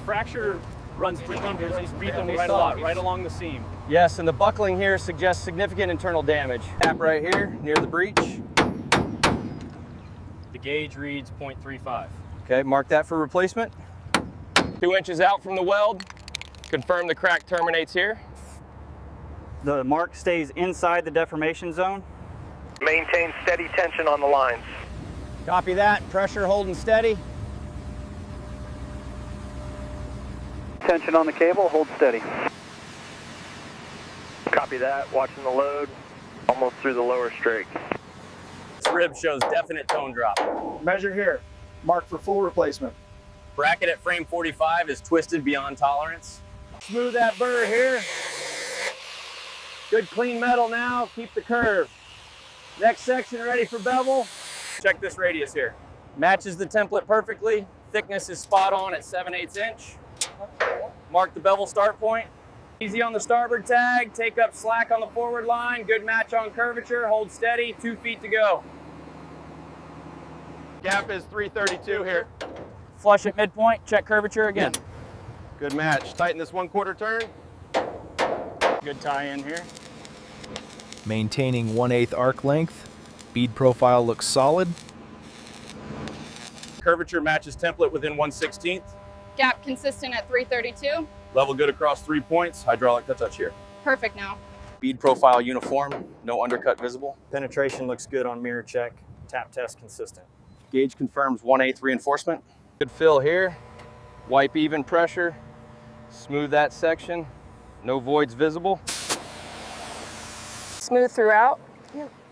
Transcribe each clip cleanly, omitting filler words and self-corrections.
fracture runs beat them right along the seam. Yes, and the buckling here suggests significant internal damage. Tap right here near the breach. The gauge reads 0.35. Okay, mark that for replacement. 2 inches out from the weld. Confirm the crack terminates here. The mark stays inside the deformation zone. Maintain steady tension on the lines. Copy that. Pressure holding steady. Tension on the cable, hold steady. Copy that, watching the load, almost through the lower strake. This rib shows definite tone drop. Measure here. Mark for full replacement. Bracket at frame 45 is twisted beyond tolerance. Smooth that burr here. Good clean metal now, keep the curve. Next section ready for bevel. Check this radius here. Matches the template perfectly. Thickness is spot on at 7/8 inch. Mark the bevel start point. Easy on the starboard tag, take up slack on the forward line, good match on curvature, hold steady, 2 feet to go. Gap is 332 here. Flush at midpoint, check curvature again. Good match. Tighten this 1/4 turn. Good tie in here. Maintaining 1/8 arc length. Bead profile looks solid. Curvature matches template within 1/16. Gap consistent at 332. Level good across 3 points. Hydraulic touch here. Perfect now. Bead profile uniform, no undercut visible. Penetration looks good on mirror check. Tap test consistent. Gauge confirms 1/8 reinforcement. Good fill here. Wipe even pressure. Smooth that section. No voids visible. Smooth throughout.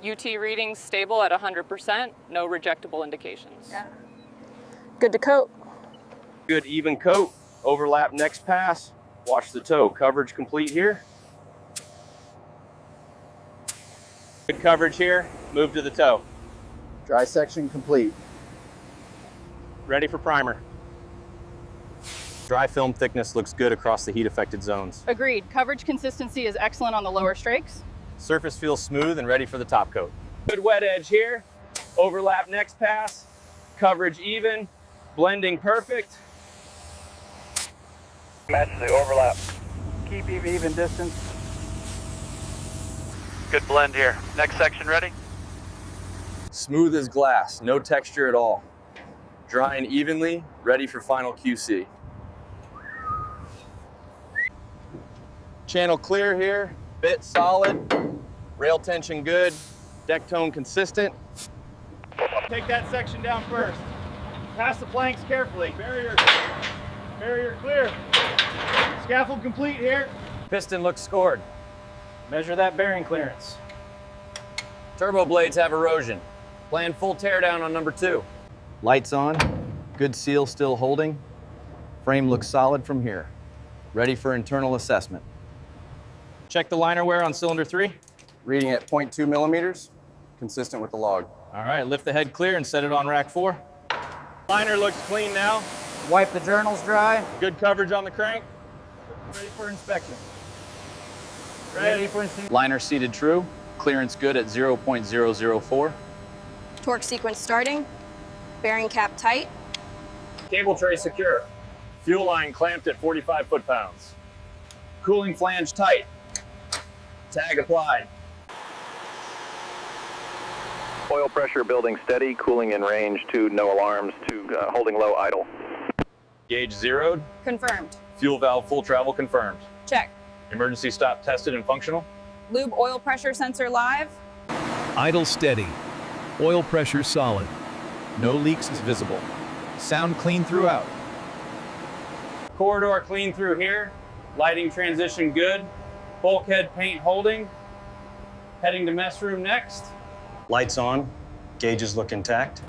UT readings stable at 100%. No rejectable indications. Yeah. Good to coat. Good even coat. Overlap next pass. Wash the toe. Coverage complete here. Good coverage here. Move to the toe. Dry section complete. Ready for primer. Dry film thickness looks good across the heat affected zones. Agreed. Coverage consistency is excellent on the lower strakes. Surface feels smooth and ready for the top coat. Good wet edge here. Overlap next pass. Coverage even. Blending perfect. Match the overlap. Keep even distance. Good blend here. Next section ready? Smooth as glass, no texture at all. Drying evenly, ready for final QC. Channel clear here, bit solid, rail tension good, deck tone consistent. Take that section down first. Pass the planks carefully. Barrier clear. Scaffold complete here. Piston looks scored. Measure that bearing clearance. Turbo blades have erosion. Plan full teardown on number 2. Lights on, good seal still holding. Frame looks solid from here. Ready for internal assessment. Check the liner wear on cylinder 3. Reading at 0.2 millimeters, consistent with the log. All right, lift the head clear and set it on rack 4. Liner looks clean now. Wipe the journals dry. Good coverage on the crank. Ready for inspection. Ready for inspection. Liner seated true. Clearance good at 0.004. Torque sequence starting. Bearing cap tight. Cable tray secure. Fuel line clamped at 45 foot-pounds. Cooling flange tight. Tag applied. Oil pressure building steady, cooling in range to no alarms to holding low idle. Gauge zeroed. Confirmed. Fuel valve full travel confirmed. Check. Emergency stop tested and functional. Lube oil pressure sensor live. Idle steady. Oil pressure solid. No leaks is visible. Sound clean throughout. Corridor clean through here. Lighting transition good. Bulkhead paint holding. Heading to mess room next. Lights on, gauges look intact.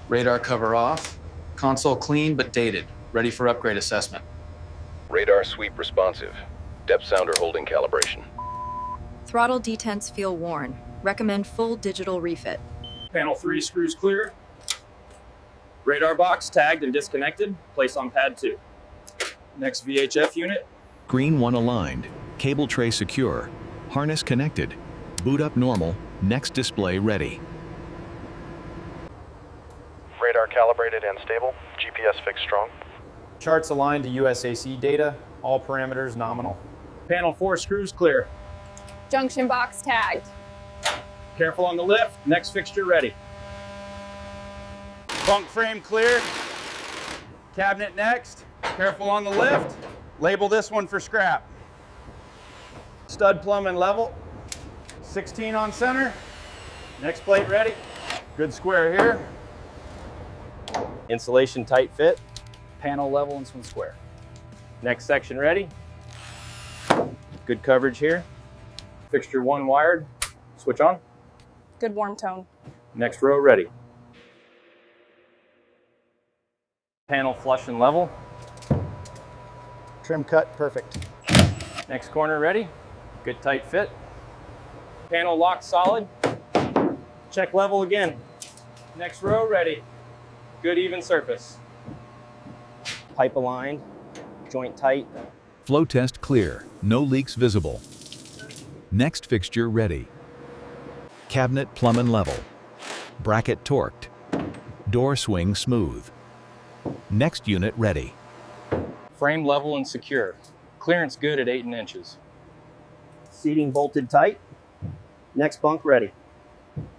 Radar cover off. Console clean but dated. Ready for upgrade assessment. Radar sweep responsive. Depth sounder holding calibration. Throttle detents feel worn. Recommend full digital refit. Panel 3 screws clear. Radar box tagged and disconnected. Place on pad 2. Next VHF unit. Green 1 aligned. Cable tray secure. Harness connected. Boot up normal. Next display ready. Radar calibrated and stable. GPS fixed strong. Charts aligned to USAC data, all parameters nominal. Panel 4 screws clear. Junction box tagged. Careful on the lift, next fixture ready. Bunk frame clear. Cabinet next, careful on the lift. Label this one for scrap. Stud plumb and level. 16 on center. Next plate ready. Good square here. Insulation tight fit. Panel level and swing square. Next section ready. Good coverage here. Fixture 1 wired. Switch on. Good warm tone. Next row ready. Panel flush and level. Trim cut, perfect. Next corner ready. Good tight fit. Panel locked solid. Check level again. Next row ready. Good even surface. Pipe aligned, joint tight. Flow test clear, no leaks visible. Next fixture ready. Cabinet plumb and level. Bracket torqued. Door swing smooth. Next unit ready. Frame level and secure. Clearance good at 8 inches. Seating bolted tight. Next bunk ready.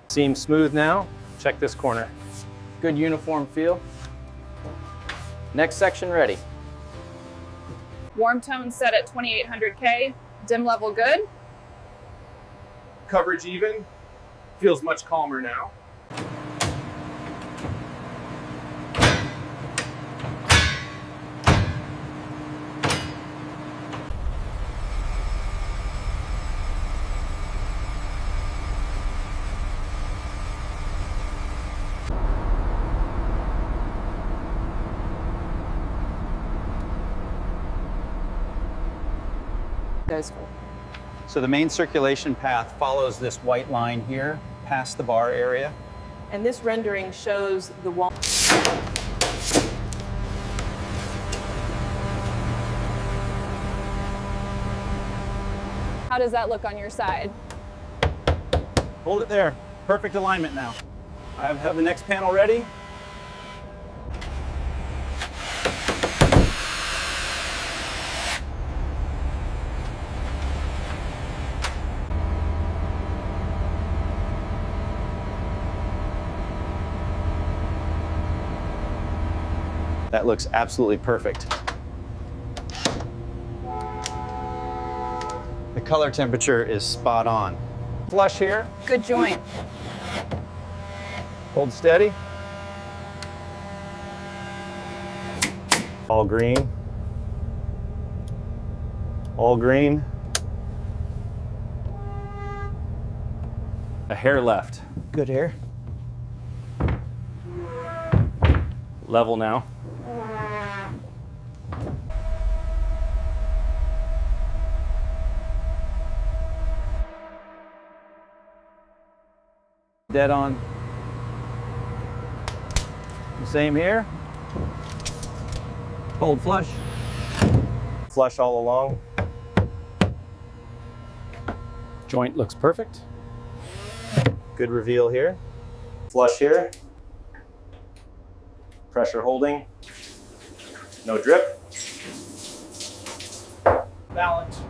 Seam smooth now. Check this corner. Good uniform feel. Next section ready. Warm tone set at 2800K. Dim level good. Coverage even. Feels much calmer now. So the main circulation path follows this white line here, past the bar area. And this rendering shows the wall. How does that look on your side? Hold it there. Perfect alignment now. I have the next panel ready. That looks absolutely perfect. The color temperature is spot on. Flush here. Good joint. Hold steady. All green. All green. A hair left. Good hair. Level now. Dead on. Same here. Hold flush. Flush all along. Joint looks perfect. Good reveal here. Flush here. Pressure holding. No drip. Balance.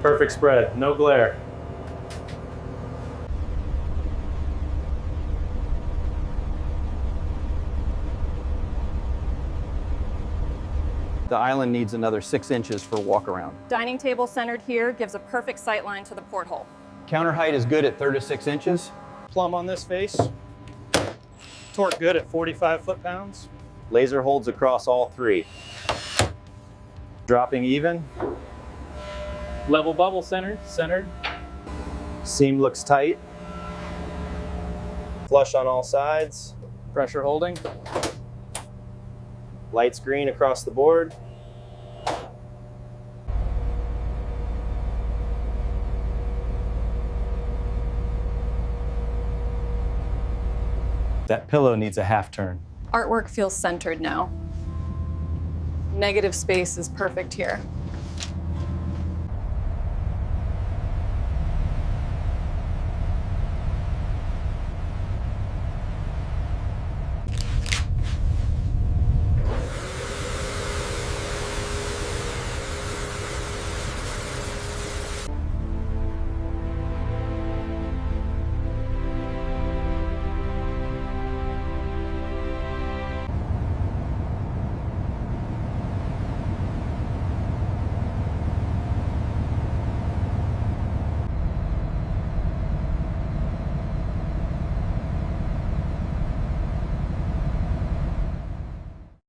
Perfect spread, no glare. The island needs another 6 inches for walk around. Dining table centered here gives a perfect sight line to the porthole. Counter height is good at 36 inches. Plumb on this face. Torque good at 45 foot-pounds. Laser holds across all 3. Dropping even. Level bubble centered. Seam looks tight. Flush on all sides. Pressure holding. Light screen across the board. That pillow needs a half turn. Artwork feels centered now. Negative space is perfect here.